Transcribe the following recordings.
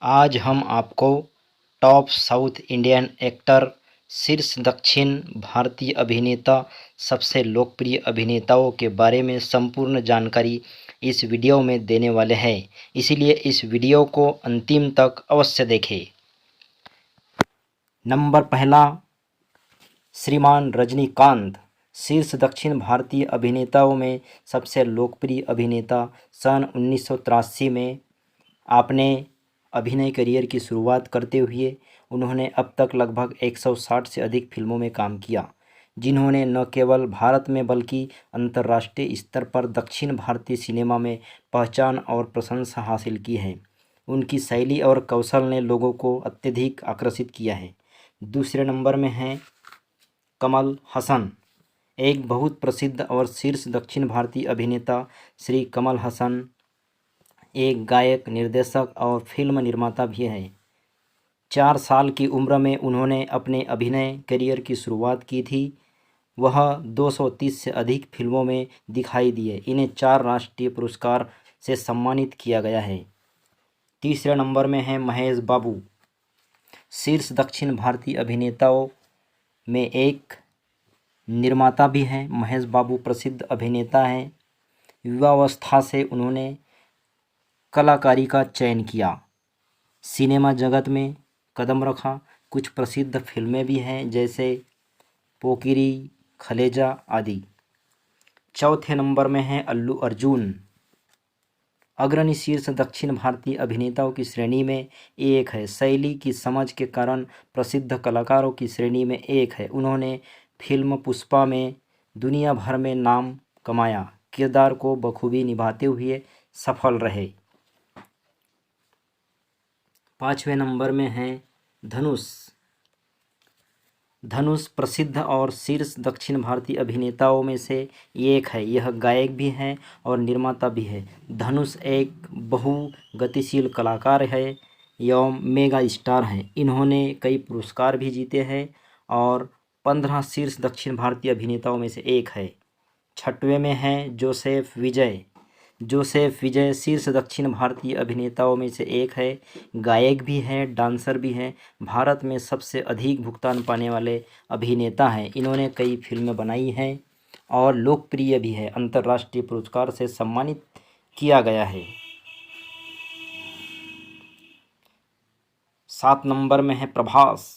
आज हम आपको टॉप साउथ इंडियन एक्टर, शीर्ष दक्षिण भारतीय अभिनेता, सबसे लोकप्रिय अभिनेताओं के बारे में संपूर्ण जानकारी इस वीडियो में देने वाले हैं, इसलिए इस वीडियो को अंतिम तक अवश्य देखें। नंबर पहला, श्रीमान रजनीकांत। शीर्ष दक्षिण भारतीय अभिनेताओं में सबसे लोकप्रिय अभिनेता। सन 1983 में आपने अभिनय करियर की शुरुआत करते हुए उन्होंने अब तक लगभग 160 से अधिक फिल्मों में काम किया, जिन्होंने न केवल भारत में बल्कि अंतर्राष्ट्रीय स्तर पर दक्षिण भारतीय सिनेमा में पहचान और प्रशंसा हासिल की है। उनकी शैली और कौशल ने लोगों को अत्यधिक आकर्षित किया है। दूसरे नंबर में हैं कमल हसन। एक बहुत प्रसिद्ध और शीर्ष दक्षिण भारतीय अभिनेता श्री कमल हसन एक गायक, निर्देशक और फिल्म निर्माता भी हैं। 4 साल की उम्र में उन्होंने अपने अभिनय करियर की शुरुआत की थी। वह 230 से अधिक फिल्मों में दिखाई दिए। इन्हें 4 राष्ट्रीय पुरस्कार से सम्मानित किया गया है। तीसरे नंबर में हैं महेश बाबू। शीर्ष दक्षिण भारतीय अभिनेताओं में एक निर्माता भी हैं। महेश बाबू प्रसिद्ध अभिनेता हैं। युवावस्था से उन्होंने कलाकारी का चयन किया, सिनेमा जगत में कदम रखा। कुछ प्रसिद्ध फिल्में भी हैं जैसे पोकिरी, खलेजा आदि। चौथे नंबर में हैं अल्लू अर्जुन। अग्रणी शीर्ष दक्षिण भारतीय अभिनेताओं की श्रेणी में एक है। शैली की समझ के कारण प्रसिद्ध कलाकारों की श्रेणी में एक है। उन्होंने फिल्म पुष्पा में दुनिया भर में नाम कमाया, किरदार को बखूबी निभाते हुए सफल रहे। 5वें नंबर में हैं धनुष। धनुष प्रसिद्ध और शीर्ष दक्षिण भारतीय अभिनेताओं में से एक है। यह गायक भी हैं और निर्माता भी है। धनुष एक बहुगतिशील कलाकार है एवं मेगा स्टार हैं। इन्होंने कई पुरस्कार भी जीते हैं और 15 शीर्ष दक्षिण भारतीय अभिनेताओं में से एक है। 6वें में हैं जोसेफ विजय। जोसेफ विजय शीर्ष दक्षिण भारतीय अभिनेताओं में से एक है। गायक भी हैं, डांसर भी हैं। भारत में सबसे अधिक भुगतान पाने वाले अभिनेता हैं। इन्होंने कई फिल्में बनाई हैं और लोकप्रिय भी है। अंतर्राष्ट्रीय पुरस्कार से सम्मानित किया गया है। 7 नंबर में है प्रभास।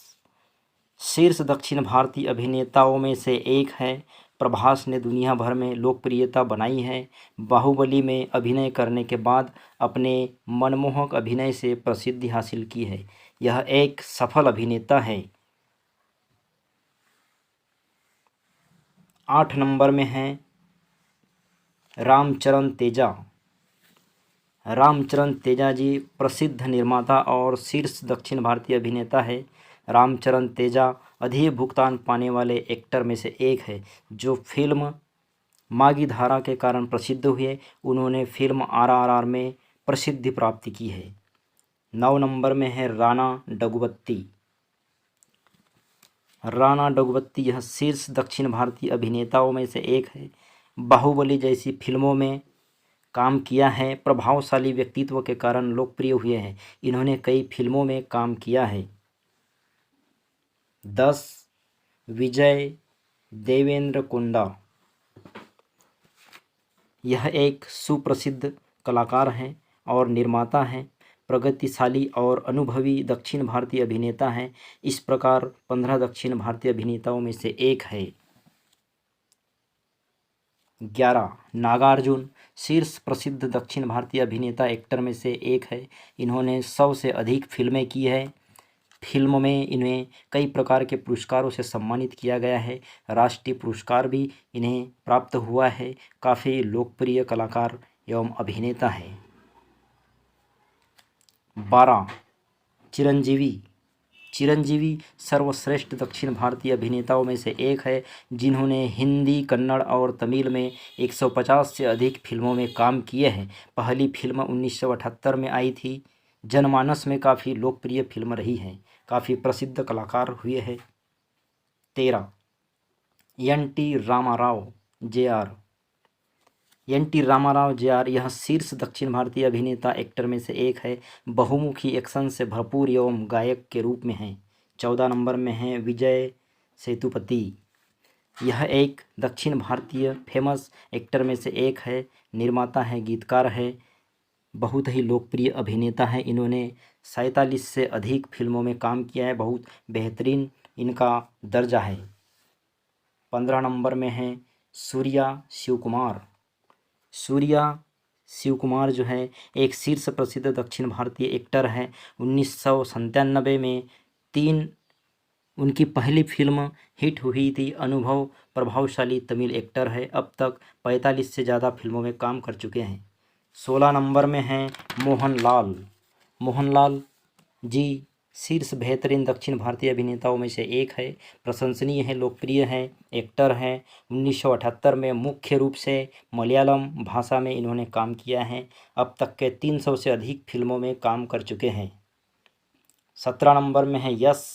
शीर्ष दक्षिण भारतीय अभिनेताओं में से एक है। प्रभास ने दुनिया भर में लोकप्रियता बनाई है। बाहुबली में अभिनय करने के बाद अपने मनमोहक अभिनय से प्रसिद्धि हासिल की है। यह एक सफल अभिनेता है। 8 नंबर में हैं रामचरण तेजा। रामचरण तेजा जी प्रसिद्ध निर्माता और शीर्ष दक्षिण भारतीय अभिनेता है। रामचरण तेजा अधिक भुगतान पाने वाले एक्टर में से एक है, जो फिल्म मागी धारा के कारण प्रसिद्ध हुए। उन्होंने फिल्म RRR में प्रसिद्धि प्राप्त की है। 9 नंबर में है राणा डगुवत्ती। राणा डगुवत्ती यह शीर्ष दक्षिण भारतीय अभिनेताओं में से एक है। बाहुबली जैसी फिल्मों में काम किया है। प्रभावशाली व्यक्तित्व के कारण लोकप्रिय हुए हैं। इन्होंने कई फिल्मों में काम किया है। 10 विजय देवेंद्रकोंडा। यह एक सुप्रसिद्ध कलाकार हैं और निर्माता हैं। प्रगतिशाली और अनुभवी दक्षिण भारतीय अभिनेता हैं। इस प्रकार 15 दक्षिण भारतीय अभिनेताओं में से एक है। 11 नागार्जुन। शीर्ष प्रसिद्ध दक्षिण भारतीय अभिनेता एक्टर में से एक है। इन्होंने 100 से अधिक फिल्में की है। फिल्म में इन्हें कई प्रकार के पुरस्कारों से सम्मानित किया गया है। राष्ट्रीय पुरस्कार भी इन्हें प्राप्त हुआ है। काफ़ी लोकप्रिय कलाकार एवं अभिनेता हैं। 12 चिरंजीवी। चिरंजीवी सर्वश्रेष्ठ दक्षिण भारतीय अभिनेताओं में से एक है, जिन्होंने हिंदी, कन्नड़ और तमिल में 150 से अधिक फिल्मों में काम किए हैं। पहली फिल्म 1978 में आई थी। जनमानस में काफ़ी लोकप्रिय फिल्म रही है। काफ़ी प्रसिद्ध कलाकार हुए हैं। 13 NT Ramarao JR। N T. Ramarao J R. यह शीर्ष दक्षिण भारतीय अभिनेता एक्टर में से एक है। बहुमुखी एक्शन से भरपूर एवं गायक के रूप में हैं। 14 नंबर में है विजय सेतुपति। यह एक दक्षिण भारतीय फेमस एक्टर में से एक है। निर्माता है, गीतकार है, बहुत ही लोकप्रिय अभिनेता है। इन्होंने 47 से अधिक फिल्मों में काम किया है। बहुत बेहतरीन इनका दर्जा है। 15 नंबर में है सूर्या शिवकुमार। सूर्या शिवकुमार जो है एक शीर्ष प्रसिद्ध दक्षिण भारतीय एक्टर है। 1997 में 3 उनकी पहली फिल्म हिट हुई थी। अनुभव प्रभावशाली तमिल एक्टर है। अब तक 45 से ज़्यादा फिल्मों में काम कर चुके हैं। 16 नंबर में हैं मोहनलाल। मोहनलाल जी शीर्ष बेहतरीन दक्षिण भारतीय अभिनेताओं में से एक है। प्रशंसनीय है, लोकप्रिय है, एक्टर हैं। 1978 में मुख्य रूप से मलयालम भाषा में इन्होंने काम किया है। अब तक के 300 से अधिक फिल्मों में काम कर चुके हैं। 17 नंबर में है यश।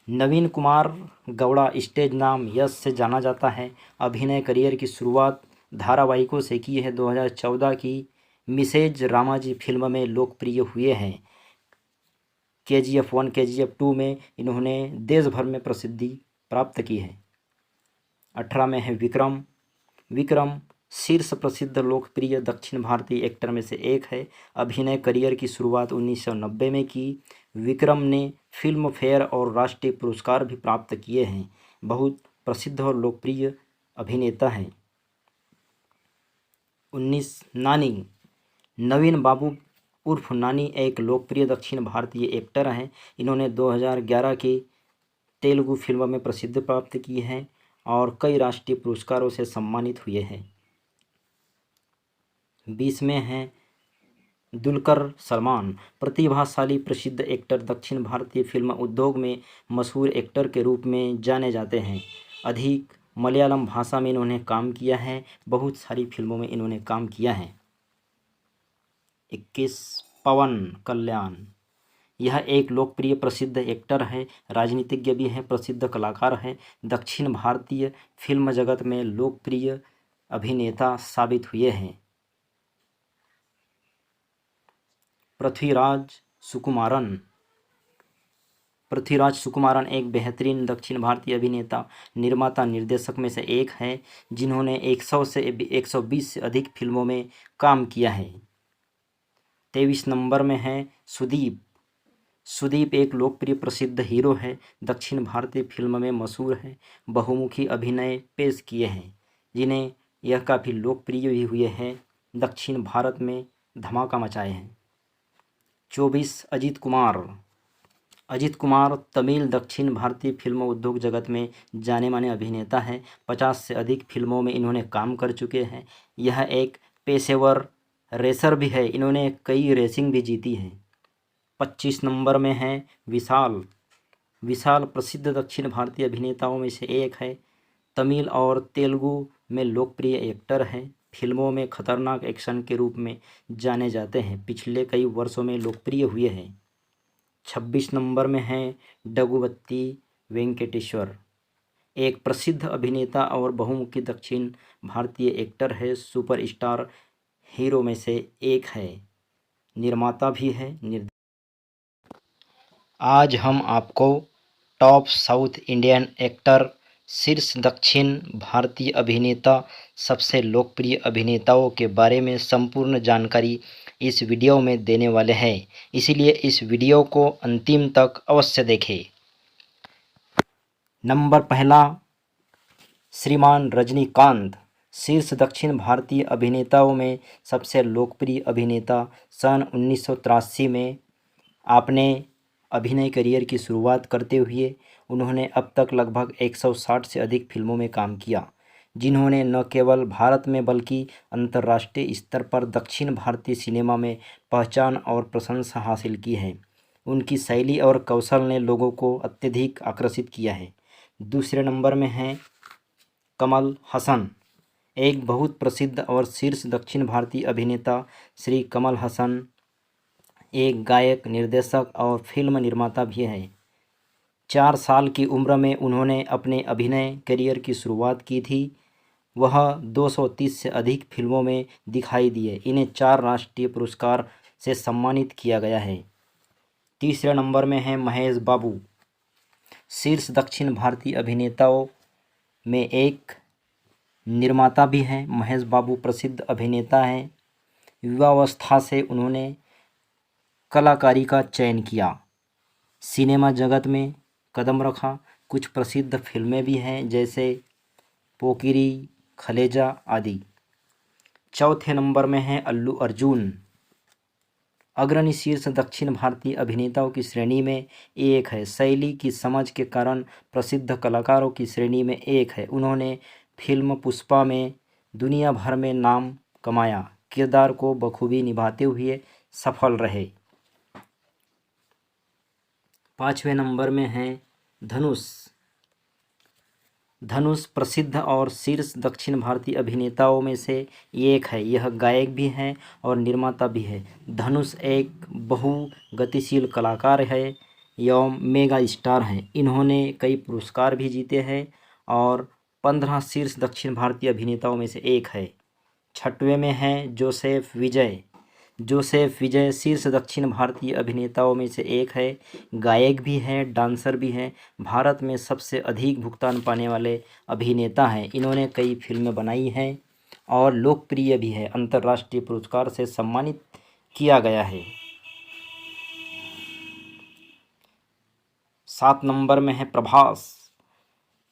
नवीन कुमार गौड़ा स्टेज नाम यश से जाना जाता है। अभिनय करियर की शुरुआत धारावाहिकों से की है। 2014 की मिसेज रामाजी फिल्म में लोकप्रिय हुए हैं। KGF 1, KGF 2 में इन्होंने देश भर में प्रसिद्धि प्राप्त की है। 18 में है विक्रम। विक्रम शीर्ष प्रसिद्ध लोकप्रिय दक्षिण भारतीय एक्टर में से एक है। अभिनय करियर की शुरुआत 1990 में की। विक्रम ने फिल्म फेयर और राष्ट्रीय पुरस्कार भी प्राप्त किए हैं। बहुत प्रसिद्ध और लोकप्रिय अभिनेता हैं। 19 नानी। नवीन बाबू उर्फ नानी एक लोकप्रिय दक्षिण भारतीय एक्टर हैं। इन्होंने 2011 की तेलुगु फिल्म में प्रसिद्धि प्राप्त की है और कई राष्ट्रीय पुरस्कारों से सम्मानित हुए हैं। 20 में हैं दुलकर सलमान। प्रतिभाशाली प्रसिद्ध एक्टर, दक्षिण भारतीय फिल्म उद्योग में मशहूर एक्टर के रूप में जाने जाते हैं। अधिक मलयालम भाषा में इन्होंने काम किया है। बहुत सारी फिल्मों में इन्होंने काम किया है। 21 पवन कल्याण। यह एक लोकप्रिय प्रसिद्ध एक्टर है, राजनीतिज्ञ भी हैं, प्रसिद्ध कलाकार हैं। दक्षिण भारतीय फिल्म जगत में लोकप्रिय अभिनेता साबित हुए हैं। पृथ्वीराज सुकुमारन। पृथ्वीराज सुकुमारन एक बेहतरीन दक्षिण भारतीय अभिनेता, निर्माता, निर्देशक में से एक हैं, जिन्होंने 100 से 120 से अधिक फिल्मों में काम किया है। 23 नंबर में है सुदीप। सुदीप एक लोकप्रिय प्रसिद्ध हीरो है, दक्षिण भारतीय फिल्म में मशहूर है। बहुमुखी अभिनय पेश किए हैं, जिन्हें यह काफ़ी लोकप्रिय भी हुए हैं। दक्षिण भारत में धमाका मचाए हैं। 24 अजीत कुमार। अजीत कुमार तमिल दक्षिण भारतीय फिल्म उद्योग जगत में जाने माने अभिनेता हैं। 50 से अधिक फिल्मों में इन्होंने काम कर चुके हैं। यह एक पेशेवर रेसर भी है, इन्होंने कई रेसिंग भी जीती हैं। 25 नंबर में हैं विशाल। विशाल प्रसिद्ध दक्षिण भारतीय अभिनेताओं में से एक है। तमिल और तेलुगु में लोकप्रिय एक्टर हैं। फिल्मों में खतरनाक एक्शन के रूप में जाने जाते हैं। पिछले कई वर्षों में लोकप्रिय हुए हैं। 26 नंबर में हैं डगुवत्ती वेंकटेश्वर। एक प्रसिद्ध अभिनेता और बहुमुखी दक्षिण भारतीय एक्टर है। सुपरस्टार हीरो में से एक है, निर्माता भी है। आज हम आपको टॉप साउथ इंडियन एक्टर, शीर्ष दक्षिण भारतीय अभिनेता, सबसे लोकप्रिय अभिनेताओं के बारे में संपूर्ण जानकारी इस वीडियो में देने वाले हैं, इसलिए इस वीडियो को अंतिम तक अवश्य देखें। नंबर पहला, श्रीमान रजनीकांत। शीर्ष दक्षिण भारतीय अभिनेताओं में सबसे लोकप्रिय अभिनेता। सन 1983 में आपने अभिनय करियर की शुरुआत करते हुए उन्होंने अब तक लगभग 160 से अधिक फिल्मों में काम किया, जिन्होंने न केवल भारत में बल्कि अंतर्राष्ट्रीय स्तर पर दक्षिण भारतीय सिनेमा में पहचान और प्रशंसा हासिल की है। उनकी शैली और कौशल ने लोगों को अत्यधिक आकर्षित किया है। दूसरे नंबर में हैं कमल हसन। एक बहुत प्रसिद्ध और शीर्ष दक्षिण भारतीय अभिनेता श्री कमल हसन एक गायक, निर्देशक और फिल्म निर्माता भी हैं। 4 साल की उम्र में उन्होंने अपने अभिनय करियर की शुरुआत की थी। वह 230 से अधिक फिल्मों में दिखाई दिए। इन्हें 4 राष्ट्रीय पुरस्कार से सम्मानित किया गया है। तीसरे नंबर में है महेश बाबू। शीर्ष दक्षिण भारतीय अभिनेताओं में एक निर्माता भी हैं। महेश बाबू प्रसिद्ध अभिनेता हैं। युवावस्था से उन्होंने कलाकारी का चयन किया, सिनेमा जगत में कदम रखा। कुछ प्रसिद्ध फिल्में भी हैं जैसे पोकिरी, खलेजा आदि। चौथे नंबर में है अल्लू अर्जुन। अग्रणी शीर्ष दक्षिण भारतीय अभिनेताओं की श्रेणी में एक है। शैली की समझ के कारण प्रसिद्ध कलाकारों की श्रेणी में एक है। उन्होंने फिल्म पुष्पा में दुनिया भर में नाम कमाया। किरदार को बखूबी निभाते हुए सफल रहे। पाँचवें नंबर में है धनुष। धनुष प्रसिद्ध और शीर्ष दक्षिण भारतीय अभिनेताओं में से एक है। यह गायक भी हैं और निर्माता भी है। धनुष एक बहुगतिशील कलाकार है एवं मेगा स्टार हैं। इन्होंने कई पुरस्कार भी जीते हैं और 15 शीर्ष दक्षिण भारतीय अभिनेताओं में से एक है। छठवें में है जोसेफ विजय। जोसेफ विजय शीर्ष दक्षिण भारतीय अभिनेताओं में से एक है। गायक भी हैं, डांसर भी हैं। भारत में सबसे अधिक भुगतान पाने वाले अभिनेता हैं। इन्होंने कई फिल्में बनाई हैं और लोकप्रिय भी है। अंतर्राष्ट्रीय पुरस्कार से सम्मानित किया गया है। 7 नंबर में है प्रभास।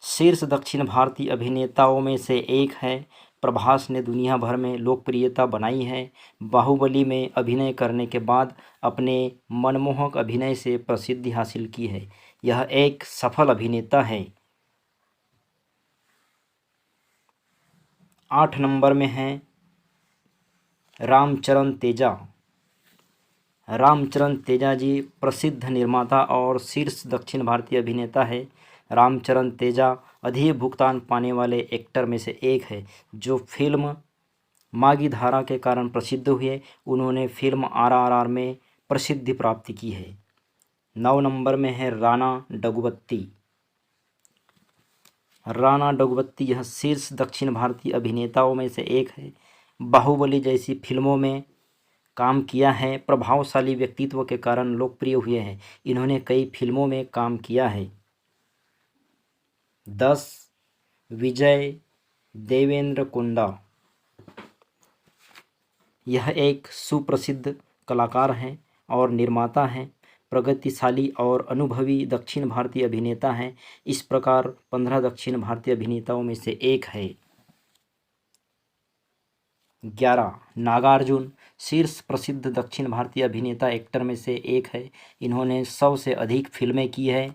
शीर्ष दक्षिण भारतीय अभिनेताओं में से एक है। प्रभास ने दुनिया भर में लोकप्रियता बनाई है। बाहुबली में अभिनय करने के बाद अपने मनमोहक अभिनय से प्रसिद्धि हासिल की है। यह एक सफल अभिनेता है। 8 नंबर में है रामचरण तेजा। रामचरण तेजा जी प्रसिद्ध निर्माता और शीर्ष दक्षिण भारतीय अभिनेता है। रामचरण तेजा अधिक भुगतान पाने वाले एक्टर में से एक है जो फिल्म मागी धारा के कारण प्रसिद्ध हुए। उन्होंने फिल्म RRR में प्रसिद्धि प्राप्त की है। 9 नंबर में है राणा डगुवत्ती। राणा डगुवत्ती यह शीर्ष दक्षिण भारतीय अभिनेताओं में से एक है। बाहुबली जैसी फिल्मों में काम किया है। प्रभावशाली व्यक्तित्व के कारण लोकप्रिय हुए हैं। इन्होंने कई फिल्मों में काम किया है। 10 विजय देवेंद्रकोंडा। यह एक सुप्रसिद्ध कलाकार हैं और निर्माता हैं। प्रगतिशाली और अनुभवी दक्षिण भारतीय अभिनेता हैं। इस प्रकार 15 दक्षिण भारतीय अभिनेताओं में से एक है। 11 नागार्जुन। शीर्ष प्रसिद्ध दक्षिण भारतीय अभिनेता एक्टर में से एक है। इन्होंने 100 से अधिक फिल्में की है।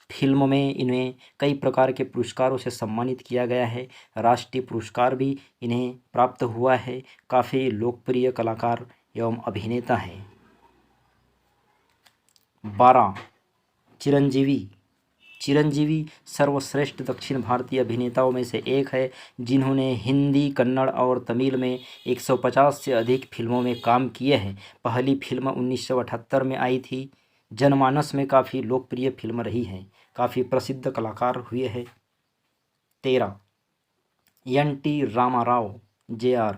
फिल्म में इन्हें कई प्रकार के पुरस्कारों से सम्मानित किया गया है। राष्ट्रीय पुरस्कार भी इन्हें प्राप्त हुआ है। काफ़ी लोकप्रिय कलाकार एवं अभिनेता हैं। 12 चिरंजीवी। चिरंजीवी सर्वश्रेष्ठ दक्षिण भारतीय अभिनेताओं में से एक है जिन्होंने हिंदी, कन्नड़ और तमिल में 150 से अधिक फिल्मों में काम किए हैं। पहली फिल्म 1978 में आई थी। जनमानस में काफ़ी लोकप्रिय फिल्म रही है। काफ़ी प्रसिद्ध कलाकार हुए हैं। 13 NT Ramarao JR।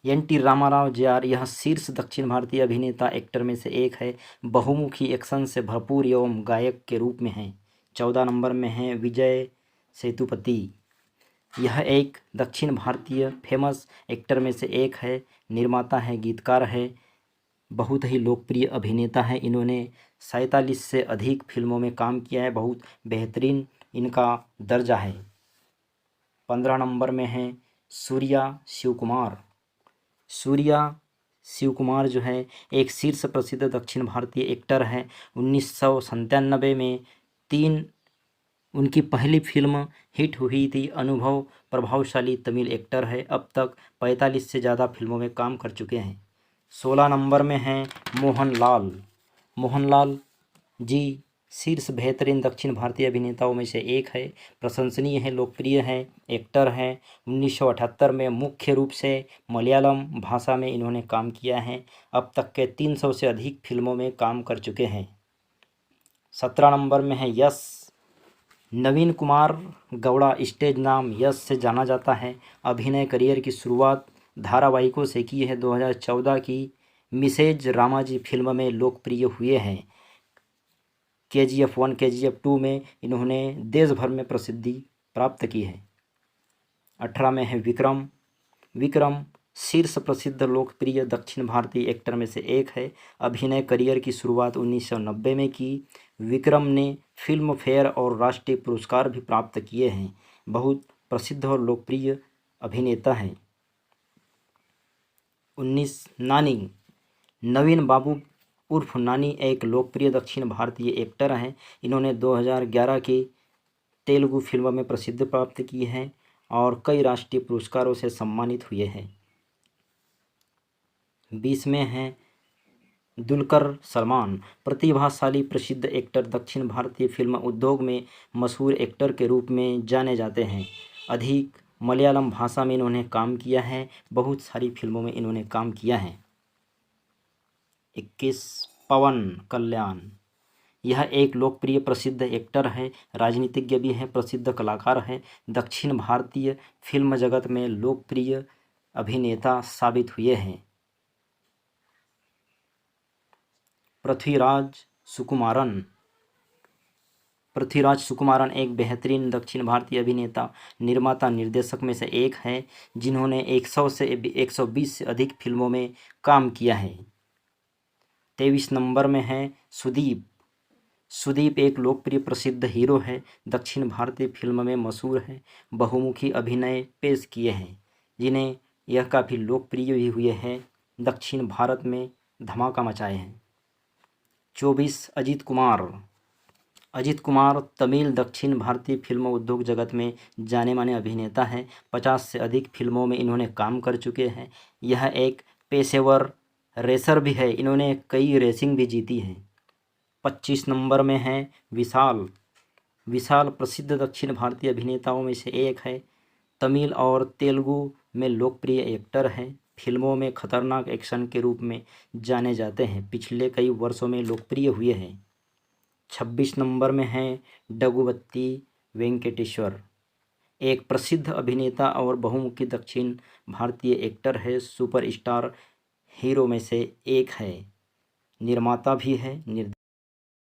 NT Ramarao JR यह शीर्ष दक्षिण भारतीय अभिनेता एक्टर में से एक है। बहुमुखी एक्शन से भरपूर एवं गायक के रूप में हैं। 14 नंबर में है विजय सेतुपति। यह एक दक्षिण भारतीय फेमस एक्टर में से एक है। निर्माता है, गीतकार है, बहुत ही लोकप्रिय अभिनेता है। इन्होंने 47 से अधिक फिल्मों में काम किया है। बहुत बेहतरीन इनका दर्जा है। 15 नंबर में है सूर्या शिव कुमार। सूर्या शिव कुमार जो है एक शीर्ष प्रसिद्ध दक्षिण भारतीय एक्टर हैं। 1997 में 3 उनकी पहली फिल्म हिट हुई थी। अनुभव प्रभावशाली तमिल एक्टर है। अब तक 45 से ज़्यादा फिल्मों में काम कर चुके हैं। 16 नंबर में हैं मोहनलाल। मोहनलाल जी शीर्ष बेहतरीन दक्षिण भारतीय अभिनेताओं में से एक है। प्रशंसनीय है, लोकप्रिय है, एक्टर हैं। 1978 में मुख्य रूप से मलयालम भाषा में इन्होंने काम किया है। अब तक के 300 से अधिक फिल्मों में काम कर चुके हैं। 17 नंबर में है यश। नवीन कुमार गौड़ा स्टेज नाम यश से जाना जाता है। अभिनय करियर की शुरुआत धारावाहिकों से की है। 2014 की मिसेज रामाजी फिल्म में लोकप्रिय हुए हैं। KGF 1 KGF 2 में इन्होंने देश भर में प्रसिद्धि प्राप्त की है। 18 में है विक्रम। विक्रम शीर्ष प्रसिद्ध लोकप्रिय दक्षिण भारतीय एक्टर में से एक है। अभिनय करियर की शुरुआत 1990 में की। विक्रम ने फिल्म फेयर और राष्ट्रीय पुरस्कार भी प्राप्त किए हैं। बहुत प्रसिद्ध और लोकप्रिय अभिनेता हैं। 19 नानी। नवीन बाबू उर्फ नानी एक लोकप्रिय दक्षिण भारतीय एक्टर हैं। इन्होंने 2011 की तेलुगु फिल्म में प्रसिद्धि प्राप्त की है और कई राष्ट्रीय पुरस्कारों से सम्मानित हुए हैं। 20 में हैं दुलकर सलमान। प्रतिभाशाली प्रसिद्ध एक्टर, दक्षिण भारतीय फिल्म उद्योग में मशहूर एक्टर के रूप में जाने जाते हैं। अधिक मलयालम भाषा में इन्होंने काम किया है। बहुत सारी फिल्मों में इन्होंने काम किया है। 21 पवन कल्याण। यह एक लोकप्रिय प्रसिद्ध एक्टर है, राजनीतिज्ञ भी हैं, प्रसिद्ध कलाकार हैं। दक्षिण भारतीय फिल्म जगत में लोकप्रिय अभिनेता साबित हुए हैं। पृथ्वीराज सुकुमारन। पृथ्वीराज सुकुमारन एक बेहतरीन दक्षिण भारतीय अभिनेता, निर्माता, निर्देशक में से एक हैं जिन्होंने 100 से 120 से अधिक फिल्मों में काम किया है। 23 नंबर में है सुदीप। सुदीप एक लोकप्रिय प्रसिद्ध हीरो है, दक्षिण भारतीय फिल्म में मशहूर है, बहुमुखी अभिनय पेश किए हैं जिन्हें यह काफ़ी लोकप्रिय भी हुए हैं, दक्षिण भारत में धमाका मचाए हैं। 24 अजीत कुमार। अजीत कुमार तमिल दक्षिण भारतीय फिल्म उद्योग जगत में जाने माने अभिनेता हैं। 50 से अधिक फिल्मों में इन्होंने काम कर चुके हैं। यह एक पेशेवर रेसर भी है, इन्होंने कई रेसिंग भी जीती हैं। 25 नंबर में हैं विशाल। विशाल प्रसिद्ध दक्षिण भारतीय अभिनेताओं में से एक है, तमिल और तेलुगु में लोकप्रिय एक्टर हैं, फिल्मों में खतरनाक एक्शन के रूप में जाने जाते हैं, पिछले कई वर्षों में लोकप्रिय हुए हैं। 26 नंबर में हैं डगुवत्ती वेंकटेश्वर। एक प्रसिद्ध अभिनेता और बहुमुखी दक्षिण भारतीय एक्टर है, सुपरस्टार हीरो में से एक है, निर्माता भी है,